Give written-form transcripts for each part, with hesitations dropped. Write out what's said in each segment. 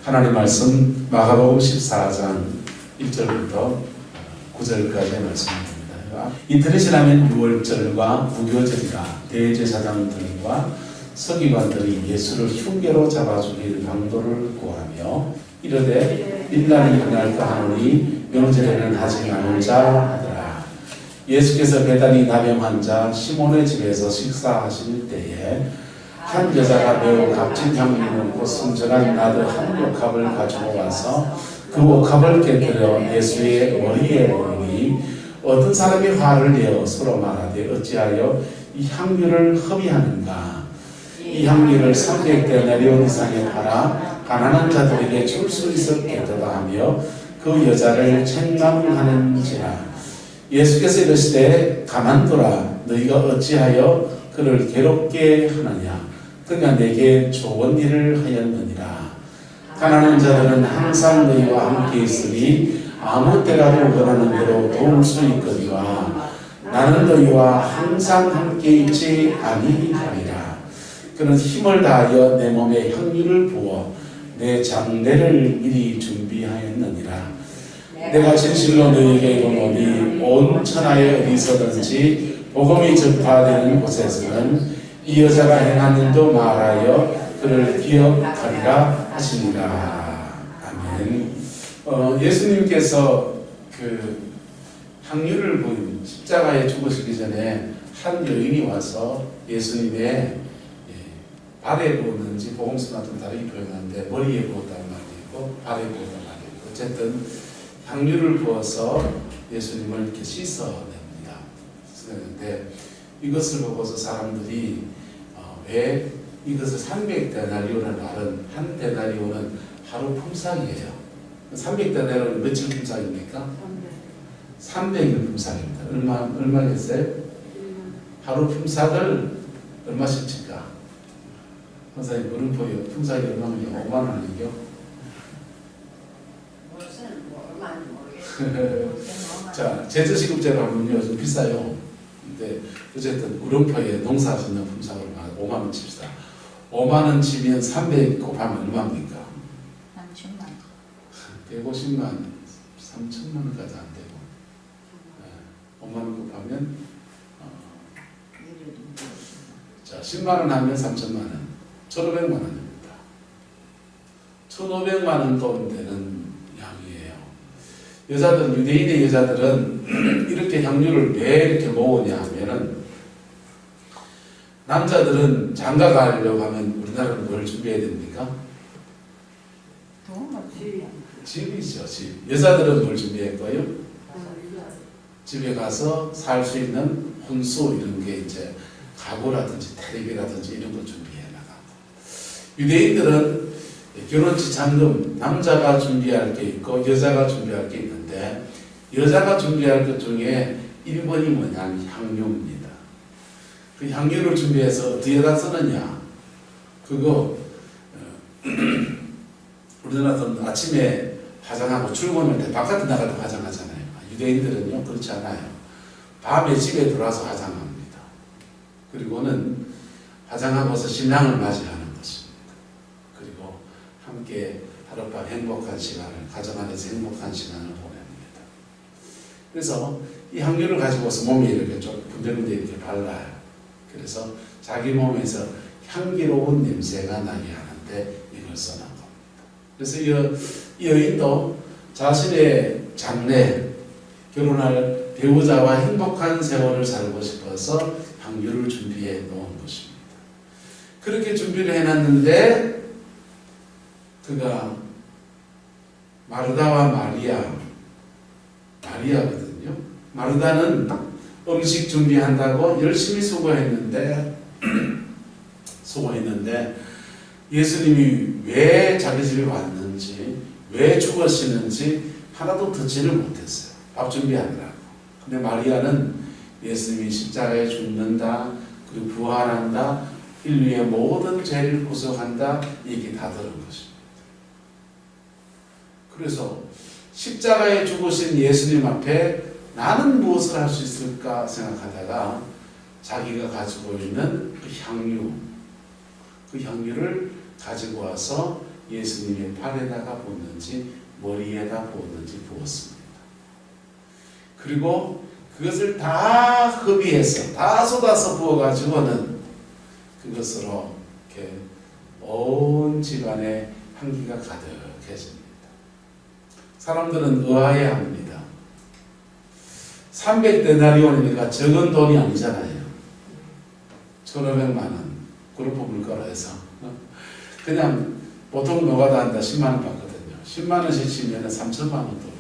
하나님 말씀 마가복음 14장 1절부터 9절까지의 말씀입니다. 이틀이 지나면 유월절과 무교절이라 대제사장들과 서기관들이 예수를 흉계로 잡아 죽일 방도를 구하며 이르되 일날이 일날까 하노니 명절에는 하지 말자 하더라. 예수께서 배단이 나병 자 시몬의 집에서 식사하실 때에 한 여자가 매우 값진 향기 넣고 순전한 나드 한 옥합을 가지고 와서 그 옥합을 깨뜨려 예수의 머리에 오르니 어떤 사람이 화를 내어 서로 말하되 어찌하여 이 향유를 허비하는가. 이 향기를 300데나리온 이상에 팔아 가난한 자들에게 줄 수 있었겠다 하며 그 여자를 책망하는지라. 예수께서 이르시되 가만두라. 너희가 어찌하여 그를 괴롭게 하느냐. 그가 내게 좋은 일을 하였느니라. 가난한 자들은 항상 너희와 함께 있으니 아무 때라도 원하는 대로 도울 수 있거니와 나는 너희와 항상 함께 있지 아니하리라. 그는 힘을 다하여 내 몸에 향유를 부어 내 장례를 미리 준비하였느니라. 내가 진실로 너희에게 이르노니 온 천하에 어디서든지 복음이 전파되는 곳에서는 이 여자가 행한 일도 말하여 그를 기억하리라 하시니라. 아멘. 예수님께서 그 향유를 부은 십자가에 죽으시기 전에 한 여인이 와서 예수님의 발에 부었는지 복음서나 좀 다르게 표현하는데 머리에 부었다는 말이 있고 발에 부었다는 말이 있고 어쨌든 향유를 부어서 예수님을 이렇게 씻어냅니다. 씻었는데 이것을 보고서 사람들이 왜 이것을 300데나리온을 말은 한 데나리온은 하루 품삯이에요. 300데나리온은 며칠 품삯입니까? 300일 품삯입니다. 얼마겠어요? 하루 품삯을 얼마씩 칠까? 선생님 물음표요. 품삯이 얼마면요? 5만 원 아니죠? 자, 제주시급제로 하면요 좀 비싸요. 근데 어쨌든 물음표에 농사 짓는 품삯으로 5만 원 칩시다. 5만 원 치면 300 곱하면 얼마입니까? 3천만. 150만, 3천만 원까지 안 되고. 5만 원 곱하면 자 10만 원 하면 3천만 원, 1,500만 원입니다. 1,500만 원 돈 되는 양이에요. 여자들, 유대인의 여자들은 이렇게 향유를 왜 이렇게 모으냐 하면은 남자들은 장가 가려고 하면 우리나라는 뭘 준비해야 됩니까? 집이죠, 집. 여자들은 뭘 준비했고요? 집에 가서 살 수 있는 혼수 이런 게 이제 가구라든지 텔레비라든지 이런 걸 준비해 나가고 유대인들은 결혼식 잔금 남자가 준비할 게 있고 여자가 준비할 게 있는데 여자가 준비할 것 중에 1번이 뭐냐면 향유입니다. 그 향유를 준비해서 어디에다 쓰느냐 그거 우리나라는 아침에 화장하고 출근할 때 바깥에 나가도 화장하잖아요. 유대인들은요 그렇지 않아요. 밤에 집에 들어와서 화장합니다. 그리고는 화장하고서 신랑을 맞이하는 것입니다. 그리고 함께 하룻밤 행복한 시간을 가정 안에서 행복한 시간을 보냅니다. 그래서 이 향유를 가지고서 몸에 이렇게 좀 군데군데 이렇게 발라요. 그래서 자기 몸에서 향기로운 냄새가 나게 하는데 이걸 써놓은 겁니다. 그래서 이 여인도 자신의 장래 결혼할 배우자와 행복한 세월을 살고 싶어서 향유를 준비해 놓은 것입니다. 그렇게 준비를 해놨는데 그가 마르다와 마리아거든요. 마르다는 음식 준비한다고 열심히 수고했는데 예수님이 왜 자기 집에 왔는지 왜 죽으시는지 하나도 듣지를 못했어요. 밥 준비하느라고. 근데 마리아는 예수님이 십자가에 죽는다 그리고 부활한다 인류의 모든 죄를 구속한다 이게 다 들은 것입니다. 그래서 십자가에 죽으신 예수님 앞에 나는 무엇을 할 수 있을까 생각하다가 자기가 가지고 있는 그 향유를 가지고 와서 예수님의 발에다가 부었는지 머리에다 부었는지 부었습니다. 그리고 그것을 다 hợp의해서 다 쏟아서 부어가지고는 그것으로 이렇게 온 집안에 향기가 가득해집니다. 사람들은 의아해 합니다. 300데나리온이니까 적은 돈이 아니잖아요. 1,500만 원 그룹프 물가로 해서 그냥 보통 노가다 한다 10만 원 받거든요. 10만 원씩 치면 3천만 원 돈입니다.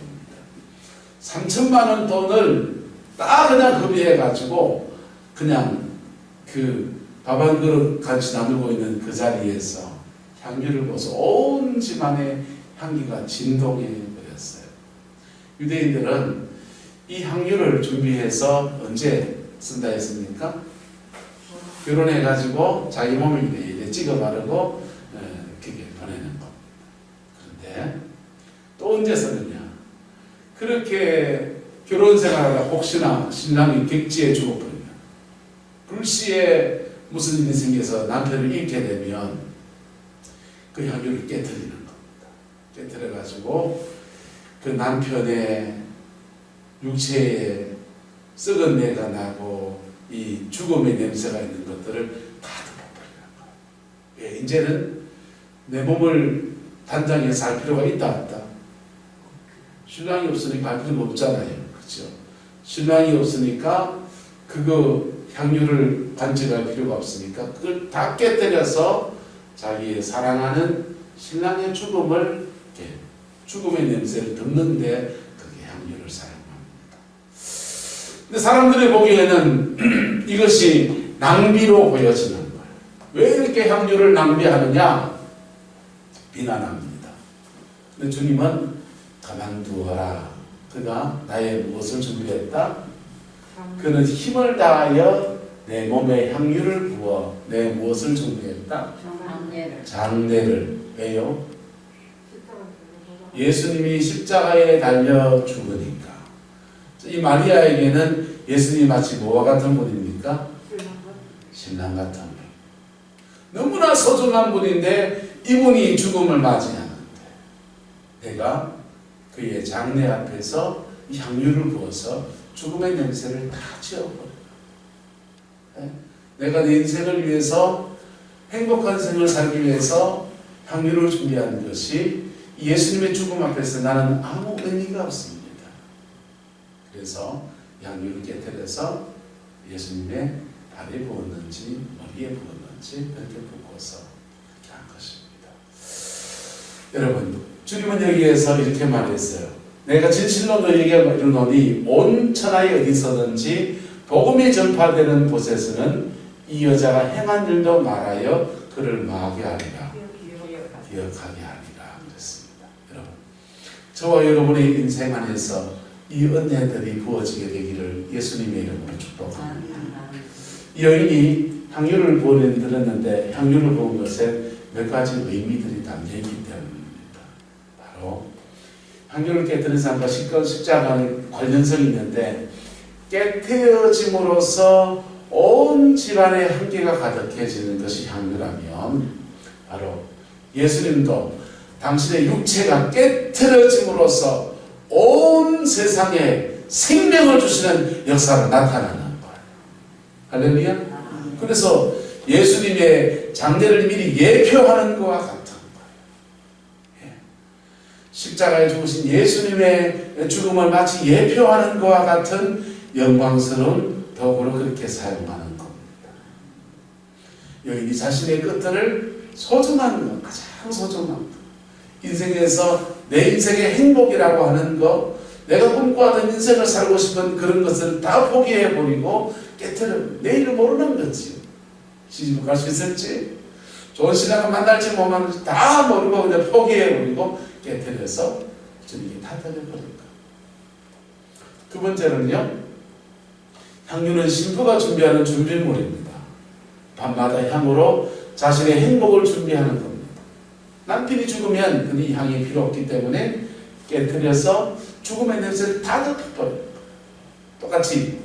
3천만 원 돈을 다 그냥 hợp의해가지고 그냥 그 밥 한 그릇 같이 나누고 있는 그 자리에서 향기를 부어서 온 집안에 향기가 진동해 버렸어요. 유대인들은 이 향유를 준비해서 언제 쓴다 했습니까? 결혼해가지고 자기 몸을 이래 찍어 바르고 그게 보내는 겁니다. 그런데 또 언제 쓰느냐? 그렇게 결혼 생활하다 혹시나 신랑이 객지에 죽어버리면, 불시에 무슨 일이 생겨서 남편을 잃게 되면 그 향유를 깨트리는 겁니다. 깨트려가지고 그 남편의 육체에 썩은 내가 나고 이 죽음의 냄새가 있는 것들을 다 덮어버리는 거예요. 왜? 이제는 내 몸을 단장해서 할 필요가 있다 없다? 신랑이 없으니까 할 필요가 없잖아요. 그렇죠? 신랑이 없으니까 그거 향유를 간직할 필요가 없으니까 그걸 다 깨뜨려서 자기의 사랑하는 신랑의 죽음을, 죽음의 냄새를 덮는데 그게 향유를 사용합니다. 근데 사람들이 보기에는 이것이 낭비로 보여지는 거예요. 왜 이렇게 향유를 낭비하느냐? 비난합니다. 근데 주님은 가만두어라. 그가 나의 무엇을 준비했다? 그는 힘을 다하여 내 몸에 향유를 부어 내 무엇을 준비했다? 장례를. 왜요? 예수님이 십자가에 달려 죽으니까. 이 마리아에게는 예수님이 마치 뭐와 같은 분입니까? 신랑 같은 분. 너무나 소중한 분인데 이분이 죽음을 맞이하는데 내가 그의 장례 앞에서 향유를 부어서 죽음의 냄새를 다 지워버려요. 내가 내 인생을 위해서 행복한 생을 살기 위해서 향유를 준비하는 것이 예수님의 죽음 앞에서 나는 아무 의미가 없습니다. 그래서 향유를 깨뜨려서 예수님의 발에 부었는지 머리에 부었는지 그렇게 부어서 이렇게 한 것입니다. 여러분, 주님은 여기에서 이렇게 말했어요. 내가 진실로 너에게 이르노니 온 천하에 어디서든지 복음이 전파되는 곳에서는 이 여자가 행한 일도 말하여 그를 마하게 하리라. 기억하게 하리라. 그랬습니다. 여러분, 저와 여러분의 인생 안에서 이 은혜들이 부어지게 되기를 예수님의 이름으로 축복합니다. 이 여인이 향유를 부어는 들었는데 향유를 부은 것에 몇 가지 의미들이 담겨있기 때문입니다. 바로 향유를 깨뜨린 사람과 십자가는 관련성이 있는데 깨트려짐으로써 온 집안에 향기가 가득해지는 것이 향유라면 바로 예수님도 당신의 육체가 깨트려짐으로써 온 세상에 생명을 주시는 역사로 나타나는 거예요. 할렐루야. 그래서 예수님의 장례를 미리 예표하는 것과 같은 거예요. 십자가에 죽으신 예수님의 죽음을 마치 예표하는 것과 같은 영광스러운 도구로 그렇게 사용하는 겁니다. 여인이 자신의 끝을 소중한 것, 가장 소중한 것, 인생에서 내 인생의 행복이라고 하는 것, 내가 꿈꿔왔던 인생을 살고 싶은 그런 것을 다 포기해버리고 깨뜨려. 내일을 모르는 거지. 시집을 갈 수 있을지, 좋은 신랑을 만날지 못 만날지 다 모르고 그냥 포기해버리고 깨뜨려서 주님이 다 터져버린다. 두 번째는요, 향유는 신부가 준비하는 준비물입니다. 밤마다 향으로 자신의 행복을 준비하는 겁니다. 남편이 죽으면 그는 이 향이 필요 없기 때문에 깨뜨려서 죽음의 냄새를 다 덮어버려요. 똑같이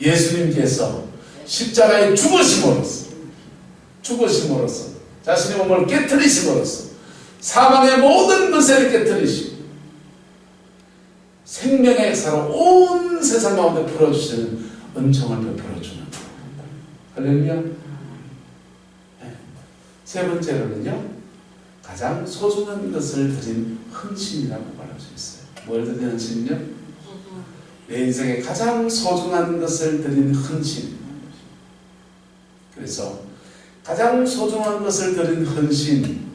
예수님께서 십자가에 죽으심으로써 자신의 몸을 깨뜨리심으로써 사망의 모든 것을 깨뜨리시고 생명의 역사로 온 세상 가운데 풀어주시는 은총을 베풀어주는 할렐루야. 네. 세 번째로는요, 가장 소중한 것을 드린 헌신이라고 말할 수 있어요. 뭘 드린 헌신이요? 내 인생에 가장 소중한 것을 드린 헌신. 그래서 가장 소중한 것을 드린 헌신.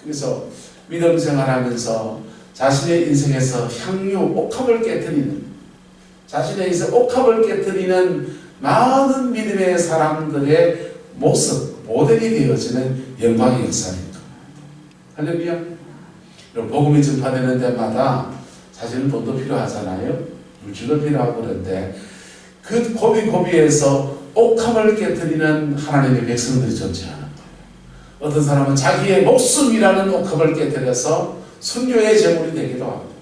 그래서 믿음 생활하면서 자신의 인생에서 향유, 옥합을 깨뜨리는, 자신의 인생 옥합을 깨뜨리는 많은 믿음의 사람들의 모습, 모델이 되어지는 영광의 역사입니다. 할렐루야. 복음이 전파되는 데마다 사실은 돈도 필요하잖아요. 물질도 필요하고 그런데 그 고비고비에서 옥합을 깨뜨리는 하나님의 백성들이 존재하는 거예요. 어떤 사람은 자기의 목숨이라는 옥합을 깨뜨려서 순교의 제물이 되기도 하고,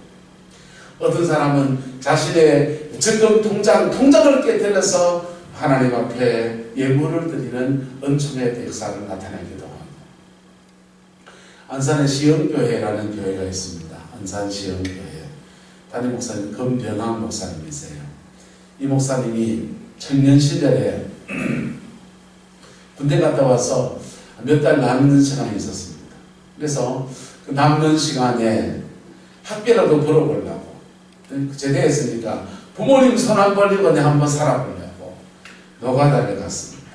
어떤 사람은 자신의 적금 통장을 깨뜨려서 하나님 앞에 예물을 드리는 은총의 역사를 나타내기도 하고, 안산에 시영교회라는 교회가 있습니다. 안산 시영교회. 담임 목사님 금병학 목사님이세요. 이 목사님이 청년 시절에 군대 갔다 와서 몇 달 남는 시간이 있었습니다. 그래서 그 남는 시간에 학비라도 벌어보려고, 제대했으니까 부모님 손 안 벌리고 내가 한번 살아보려고 노가다를 갔습니다.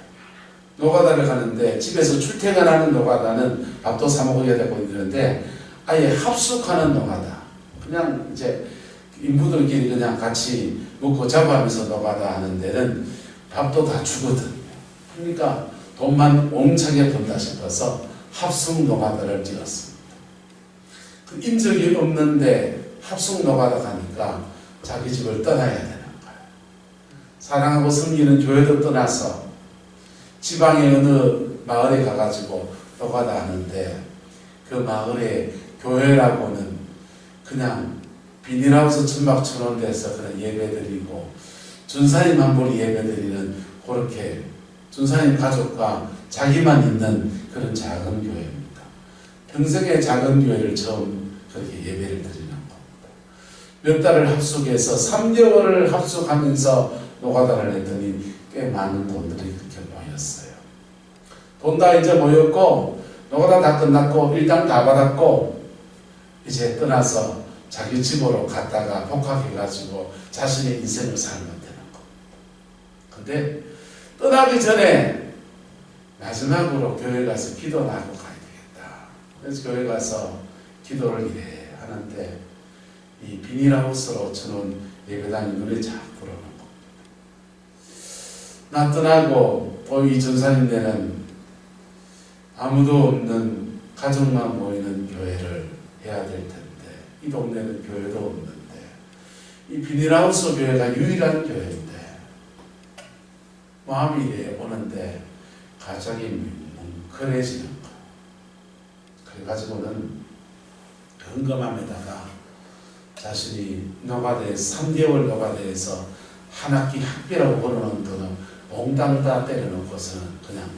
노가다를 가는데 집에서 출퇴근하는 노가다는 밥도 사 먹어야 되고 이러는데 아예 합숙하는 노가다. 그냥 이제 인부들끼리 그냥 같이 먹고 잡아하면서 노가다 하는 데는 밥도 다 주거든. 그러니까 돈만 옹차게 번다 싶어서 합숙 노가다를 찍었습니다. 그 인적이 없는데 합숙 노가다 가니까 자기 집을 떠나야 되는 거예요. 사랑하고 섬기는 교회도 떠나서 지방의 어느 마을에 가가지고 노가다 하는데, 그 마을에 교회라고는 그냥 비닐하우스 천막 쳐놓은 데서 그런 예배드리고 준사님 한 분이 예배드리는, 그렇게 준사님 가족과 자기만 있는 그런 작은 교회입니다. 평생의 작은 교회를 처음 그렇게 예배를 드리는 겁니다. 몇 달을 합숙해서 3개월을 합숙하면서 노가다를 했더니 꽤 많은 돈들이 그렇게 모였어요. 돈 다 이제 모였고 노가다 다 끝났고 일당 다 받았고 이제 떠나서 자기 집으로 갔다가 복학해가지고 자신의 인생을 살면 되는 겁니다. 근데 떠나기 전에 마지막으로 교회 가서 기도를 하고 가야 되겠다. 그래서 교회 가서 기도를 이래 하는데 이 비닐하우스로 쳐놓은 예배당이 눈에 쫙 들어오는 겁니다. 나 떠나고 또 이 전사님네는 아무도 없는 가족만 모이는 교회를 해야 될 텐데, 이 동네는 교회도 없는데, 이 비닐하우스 교회가 유일한 교회인데 마음이 이래 오는데 갑자기 뭉클해지는 거예요. 그래가지고는 현금함에다가 자신이 노가다에 3개월 노가다에서 한 학기 학비라고 걸어놓은 돈을 몽땅 다 때려놓고서는 그냥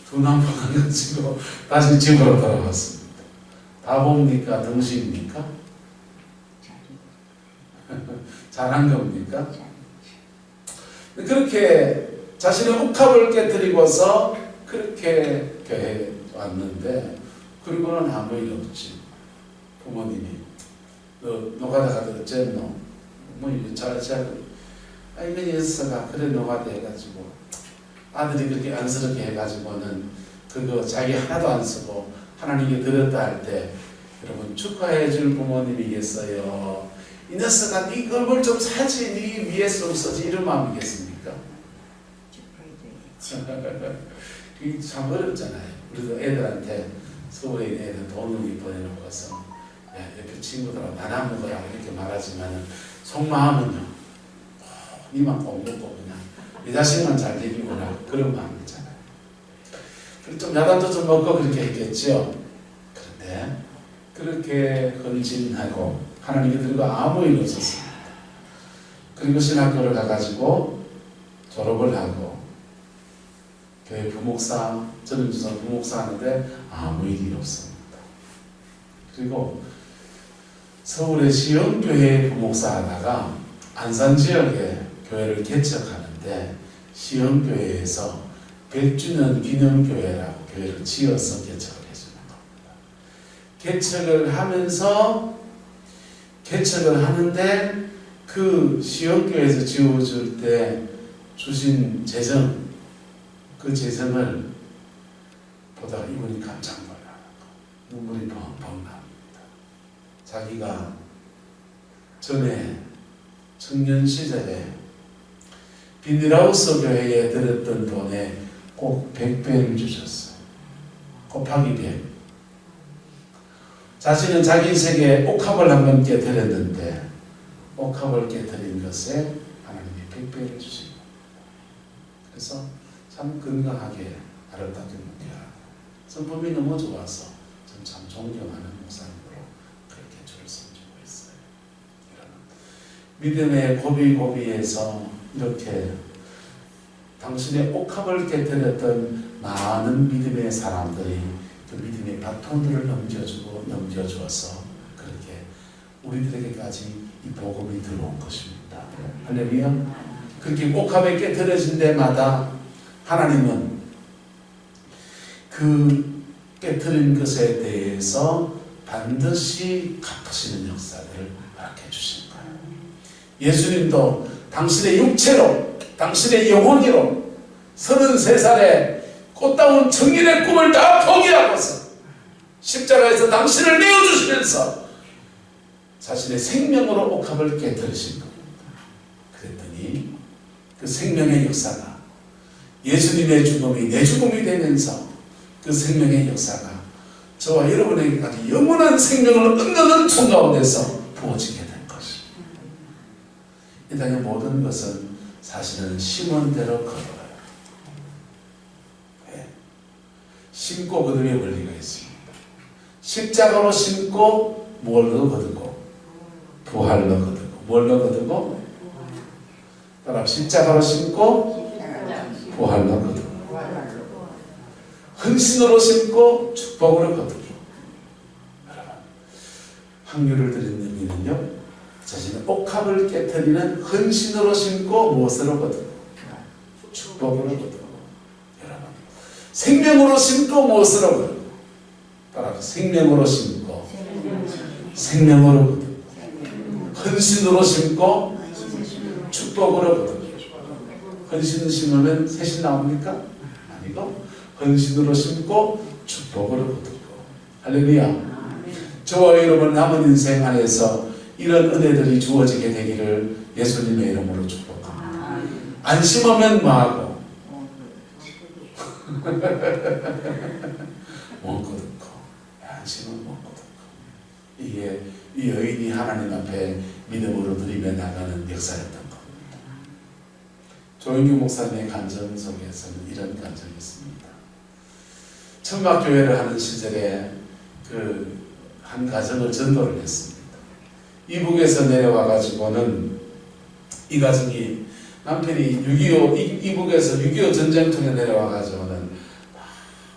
두나무가 가지고 다시 집으로 돌아왔습니다. 다 봅니까? 등신입니까? 잘한 겁니까? 그렇게 자신의 옥합을 깨뜨리고서 그렇게 교회에 왔는데, 그리고는 아무 일 없지. 부모님이 너 노가다 가도 어쨌노? 뭐 잘하고 이거 예수가 그래 노가다 해가지고 아들이 그렇게 안쓰럽게 해가지고는 그거 자기 하나도 안 쓰고 하나님께 드렸다 할 때 여러분 축하해 줄 부모님이겠어요? 이 녀석아 네 얼굴 좀 사지, 네 위에서 좀 써지, 이런 마음이겠습니까? 그게 참 어렵잖아요. 우리도 애들한테 서울에 있는 애들 돈을 보내놓고서 야, 옆에 친구들하고 나눠 먹어라 이렇게 말하지만 속마음은요, 니만 꼭 먹고 그냥 내 자식만 잘 되기구나, 그런 마음 있잖아요. 그리고 좀 야단도 좀 먹고 그렇게 했겠죠. 그런데 그렇게 헌신하고 하나님께 드리고 아무 일 없었습니다. 그리고 신학교를 가가지고 졸업을 하고 교회 부목사, 전임주사 부목사 하는데 아무 일이 없습니다. 그리고 서울의 시흥교회 부목사 하다가 안산 지역에 교회를 개척하는데 시흥교회에서 100주년 기념교회라고 교회를 지어서 개척을 해주는 겁니다. 개척을 하는데 그 시흥교회에서 지어줄 때 주신 재정, 그 재정을 보다가 이분이 깜짝 놀라는 거, 눈물이 펑펑 납니다. 자기가 전에 청년 시절에 비닐하우스 교회에 들었던 돈에 꼭 100배를 주셨어요. 곱하기 100. 자신은 자기 인생에 옥합을 한 번 깨뜨렸는데 옥합을 깨뜨린 것에 하나님이 100배를 주신 겁니다. 그래서 참 건강하게 아름답게 묵혀라. 성품이 너무 좋아서 참 존경하는 목사님으로 그렇게 주를 섬기고 있어요. 믿음의 고비고비에서 이렇게 당신의 옥합을 깨뜨렸던 많은 믿음의 사람들이 그 믿음의 바톤들을 넘겨주어서 그렇게 우리들에게까지 이 복음이 들어온 것입니다. 할렐루야. 그렇게 옥합에 깨뜨려진 데마다 하나님은 그 깨뜨린 것에 대해서 반드시 갚으시는 역사를 허락해 주신 거예요. 예수님도 당신의 육체로, 당신의 영혼으로 33살에 꽃다운 청년의 꿈을 다 포기하고서 십자가에서 당신을 내어주시면서 자신의 생명으로 옥합을 깨뜨리신 겁니다. 그랬더니 그 생명의 역사가 예수님의 죽음이 내 죽음이 되면서 그 생명의 역사가 저와 여러분에게까지 영원한 생명을 얻는 총 가운데서 부어지게 된 것입니다. 이 땅의 모든 것은 사실은 심은 대로 거둬요. 네. 심고 거둠의 원리가 있습니다. 십자가로 심고 뭘로 거두고 부활로 거두고 뭘로 거두고 따라 십자가로 심고 부활로 거두고 헌신으로 심고 축복으로 거두고. 여러분, 확률을 드리는 의미는요, 자신의 옥합을 깨뜨리는 헌신으로 심고 무엇으로 거두고 축복으로 거두고. 여러분, 생명으로 심고 무엇으로 거두고 따라서 생명으로 심고 생명으로 거두고 헌신으로 심고 축복으로 거두고. 헌신을 심으면 셋이 나옵니까? 아니고 헌신으로 심고 축복으로 거두고. 할렐루야. 저와 여러분 남은 인생 안에서 이런 은혜들이 주어지게 되기를 예수님의 이름으로 축복합니다. 안 심으면 뭐하고? 못 거두고. 안 심으면 못 거두고. 이게 이 여인이 하나님 앞에 믿음으로 드리며 나가는 역사였던 겁니다. 조영규 목사님의 간증 속에서는 이런 간증이 있습니다. 청각교회를 하는 시절에 그 한 가정을 전도를 했습니다. 이북에서 내려와가지고는 이 가정이 남편이 6.25 이북에서 6.25 전쟁통에 내려와가지고는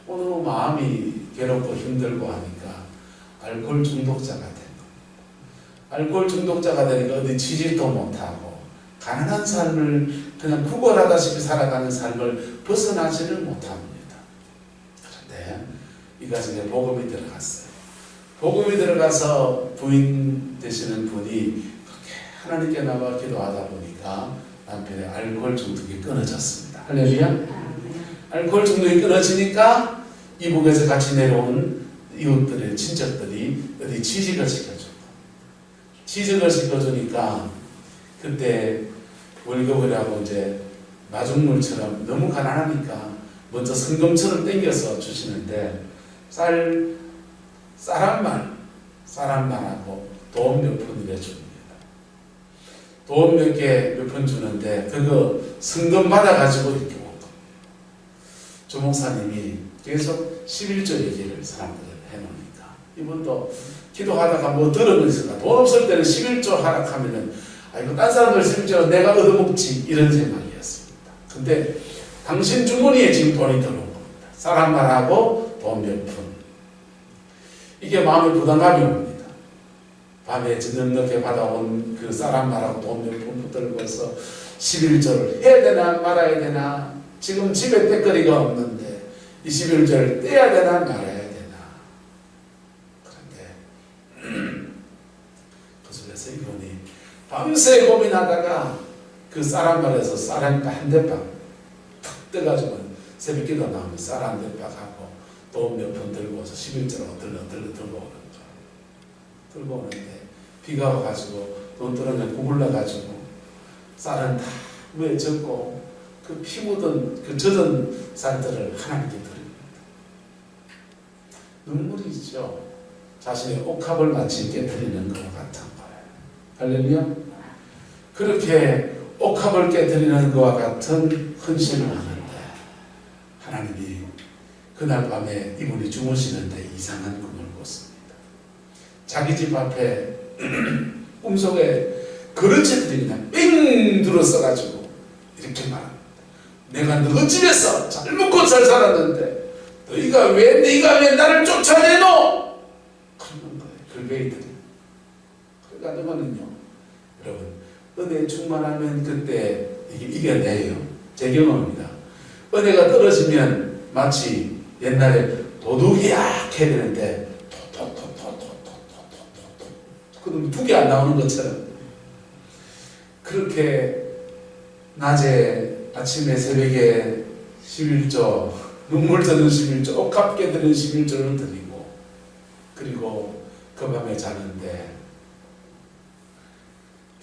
너무 마음이 괴롭고 힘들고 하니까 알코올 중독자가 된 겁니다. 알코올 중독자가 되니까 어디 취직도 못하고 가난한 삶을 그냥 구걸하다시피 살아가는 삶을 벗어나지를 못합니다. 그런데 이 가정에 복음이 들어갔어요. 복음이 들어가서 부인 되시는 분이 그렇게 하나님께 나와 기도하다 보니까 남편의 알코올 중독이 끊어졌습니다. 할렐루야. 알코올 중독이 끊어지니까 이북에서 같이 내려온 이웃들의 친척들이 어디 취직을 시켜줬고, 취직을 시켜주니까 그때 월급을 하고 이제 마중물처럼 너무 가난하니까 먼저 성금처럼 땡겨서 주시는데 쌀한 말하고 돈 몇 푼을 내줍니다. 돈 몇 개 몇 푼 주는데 그거 성금 받아가지고 이렇게 온 겁니다. 조 목사님이 계속 11조 얘기를 사람들 해놓으니까 이분도 기도하다가 뭐 들으면서 돈 없을 때는 11조 하락하면은 이거 딴 사람들 11조 내가 얻어먹지 이런 생각이었습니다. 근데 당신 주머니에 지금 돈이 들어온 겁니다. 쌀 한 말하고 돈 몇 푼. 이게 마음의 부담감이 옵니다. 밤에 저녁에 받아온 그 쌀 말하고 돈 몇 푼 붙들고서 11절을 해야 되나 말아야 되나, 지금 집에 떼거리가 없는데 이 11절을 떼야 되나 말아야 되나. 그런데 그 속에서 이분이 밤새 고민하다가 그 쌀 말에서 쌀 한 대빵 탁 떠가지고 새벽기도 나오면 쌀 한 대빵 하고 돈 몇 푼 들고 와서 11절로 들고 오는 거예요. 들고 오는데 비가 와가지고 돈 떨어져 구불러가지고 쌀은 다 위에 젖고 그 피 묻은 그 젖은 쌀들을 하나님께 드립니다. 눈물이 있죠. 자신의 옥합을 마치 깨뜨리는 것 같은 거예요. 할렐루야. 그렇게 옥합을 깨뜨리는 것과 같은 헌신을 하는데 하나님이 그날 밤에 이분이 주무시는데 이상한 꿈을 꿨습니다. 자기 집 앞에 꿈속에 그릇들이 그냥 삥 둘러싸가지고 이렇게 말합니다. 내가 너 집에서 잘 먹고 잘 살았는데 너희가 왜 나를 쫓아내노? 그러는 거예요. 글베이들이. 그러니까 너는요, 여러분, 은혜 충만하면 그때 이게 이겨내요. 제 경험입니다. 은혜가 떨어지면 마치 옛날에 도둑이 약 해야 되는데 그럼 두 개 안 나오는 것처럼 그렇게 낮에 아침에 새벽에 11조 눈물 젖은 11조 옥합게 드는 11조를 드리고 그리고 그 밤에 자는데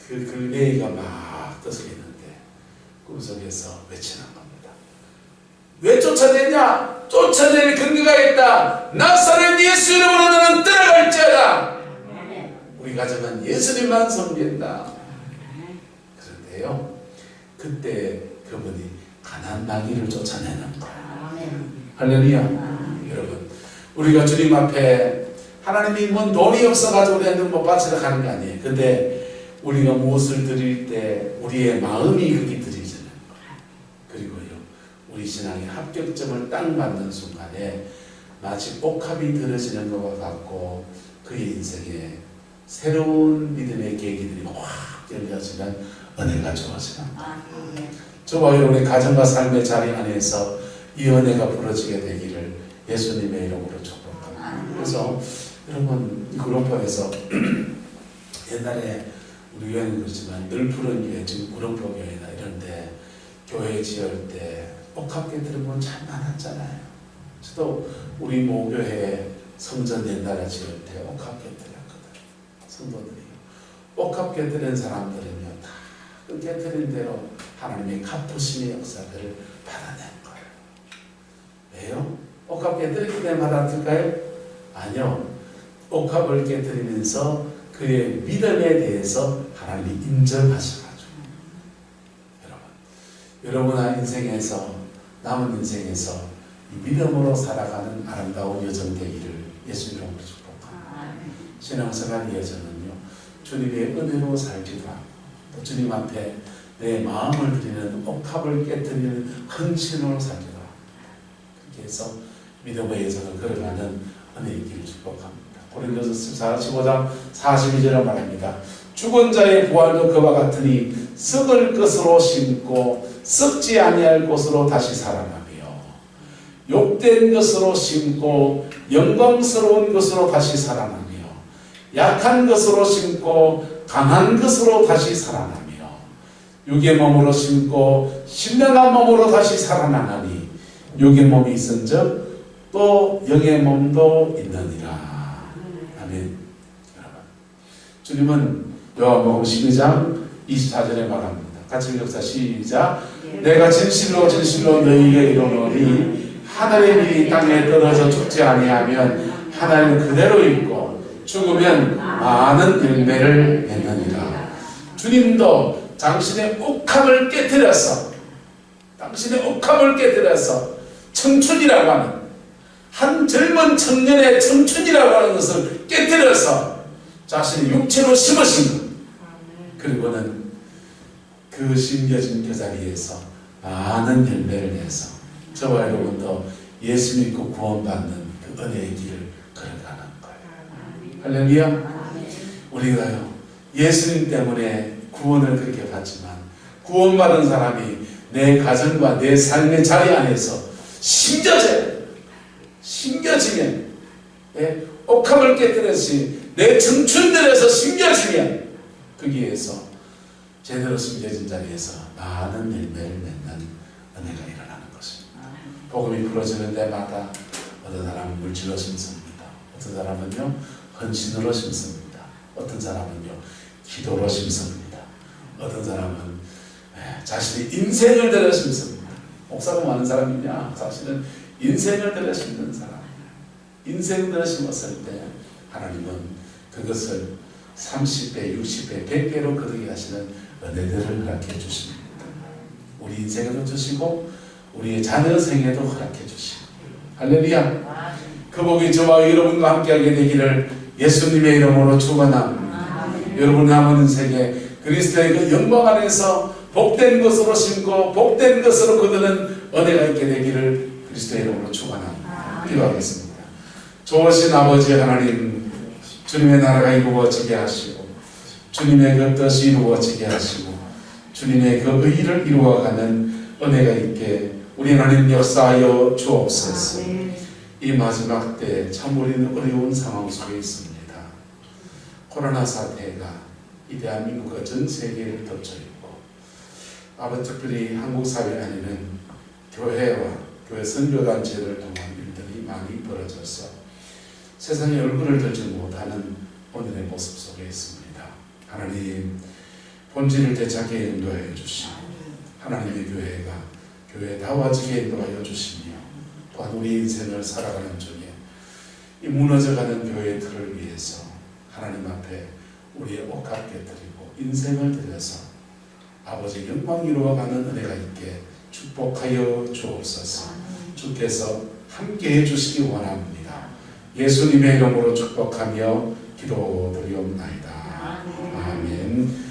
그 글레이가 막 떠들리는데 꿈속에서 외치는 겁니다. 왜 쫓아내냐? 쫓아낼 근거가 있다. 나사렛 예수 이름으로 너는 떠나갈지어다. 우리 가정은 예수님만 섬긴다. 그런데요, 그때 그분이 가난 마귀를 쫓아내는 거예요. 할렐루야. 여러분, 우리가 주님 앞에 하나님이 뭔 돈이 없어가지고 우리한테 못 바치러 가는 게 아니에요. 근데 우리가 무엇을 드릴 때 우리의 마음이 그렇게 드리잖아요. 그리고요, 우리 신앙의 합격점을 딱 맞는 순간에 마치 옥합이 들어지는 것과 같고 그의 인생에 새로운 믿음의 계기들이 확 열려지면 은혜가 주어지는 거예요. 저와 여러분의 가정과 삶의 자리 안에서 이 은혜가 부러지게 되기를 예수님의 이름으로 축복합니다. 그래서 여러분, 이 구름포에서 옛날에 우리 교회는 그렇지만 늘 푸른 교회, 지금 구름포 교회나 이런데 교회 지을 때 옥합게 들은 건 참 많았잖아요. 저도 우리 모교회 성전 옛날에 지을 때 옥합게 들었거든요. 성도들이 옥합게 들은 사람들은요, 다 그 깨뜨린 대로 하나님의 갚으심의 역사를 받아낸 거예요. 왜요? 옥합 깨뜨리기 때문에 받았을까요? 아니요. 옥합을 깨뜨리면서 그의 믿음에 대해서 하나님이 인정하셔가지고. 여러분 인생에서, 남은 인생에서 이 믿음으로 살아가는 아름다운 여정 되기를 예수님으로 축복합니다. 신앙생활 여정은요, 주님의 은혜로 살기도 하고 또 주님 앞에 내 마음을 드리는 옥합을 깨뜨리는 헌신으로 살기도 하고 그렇게 해서 믿음의 여정을 걸어가는 은혜의 길을 축복합니다. 고린도서 15장 42절에 말합니다. 죽은 자의 부활도 그와 같으니 썩을 것으로 심고 썩지 아니할 것으로 다시 살아나며 욕된 것으로 심고 영광스러운 것으로 다시 살아나며 약한 것으로 심고 강한 것으로 다시 살아나며 육의 몸으로 심고 신령한 몸으로 다시 살아나나니 육의 몸이 있은즉 또 영의 몸도 있느니라. 아멘. 여러분, 주님은 요한복음 12장 24절에 말합니다. 같이 읽읍시다. 시작. 내가 진실로 진실로 너희에게 이르노니 하늘의 이 땅에 떨어져 죽지 아니하면 하나님은 그대로 있고 죽으면 많은 열매를 맺느니라. 주님도 당신의 옥합을 깨뜨려서 청춘이라고 하는 한 젊은 청년의 청춘이라고 하는 것을 깨뜨려서 자신의 육체로 심으신 것. 그리고는 그 심겨진 그 자리에서 많은 열매를 내서 저와 여러분도 예수 믿고 구원받는 그 은혜의 길을 걸어가는 거예요. 할렐루야. 우리가요 예수님 때문에 구원을 그렇게 받지만 구원받은 사람이 내 가정과 내 삶의 자리 안에서 심겨지면 옥합을 깨뜨렸으니 내 청춘들에서 심겨지면 거기에서 제대로 심겨진 자리에서 많은 열매를 맺는 은혜가 일어나는 것입니다. 복음이 풀어지는 데마다 어떤 사람은 물질로 심습니다. 어떤 사람은요 헌신으로 심습니다. 어떤 사람은요 기도로 심습니다. 어떤 사람은 자신의 인생을 들여 심습니다. 목사가 많은 사람이냐? 사실은 인생을 들여 심는 사람. 인생을 들여 심었을 때 하나님은 그것을 30배, 60배, 100배로 거두게 하시는 은혜들을 허락해 주십니다. 우리 인생에도 주시고 우리의 자녀 생에도 허락해 주시고 할렐루야. 그 복이 저와 여러분과 함께하게 되기를 예수님의 이름으로 축원합니다. 여러분 남은 인생에 그리스도의 그 영광 안에서 복된 것으로 심고 복된 것으로 거두는 은혜가 있게 되기를 그리스도의 이름으로 축원합니다. 기도하겠습니다. 좋으신 아버지 하나님, 주님의 나라가 이루어지게 하시고 주님의 그 뜻이 이루어지게 하시고 주님의 그 의를 이루어가는 은혜가 있게 우리 하나님 역사하여 주옵소서. 이 마지막 때 참 우리는 어려운 상황 속에 있습니다. 코로나 사태가 이 대한민국과 전 세계를 덮쳐있고 아버지 특별히 한국 사회 안에는 교회와 교회 선교단체를 통한 일들이 많이 벌어져서 세상에 얼굴을 들지 못하는 오늘의 모습 속에 있습니다. 하나님 본질을 되찾게 인도하여 주시고 하나님의 교회가 교회다워지게 인도하여 주시며 또한 우리 인생을 살아가는 중에 이 무너져가는 교회의 틀을 위해서 하나님 앞에 우리의 옥합 깨뜨리고 인생을 들여서 아버지 영광 이루어가는 은혜가 있게 축복하여 주옵소서. 주께서 함께 해주시기 원합니다. 예수님의 이름으로 축복하며 기도드리옵나이다. 아멘.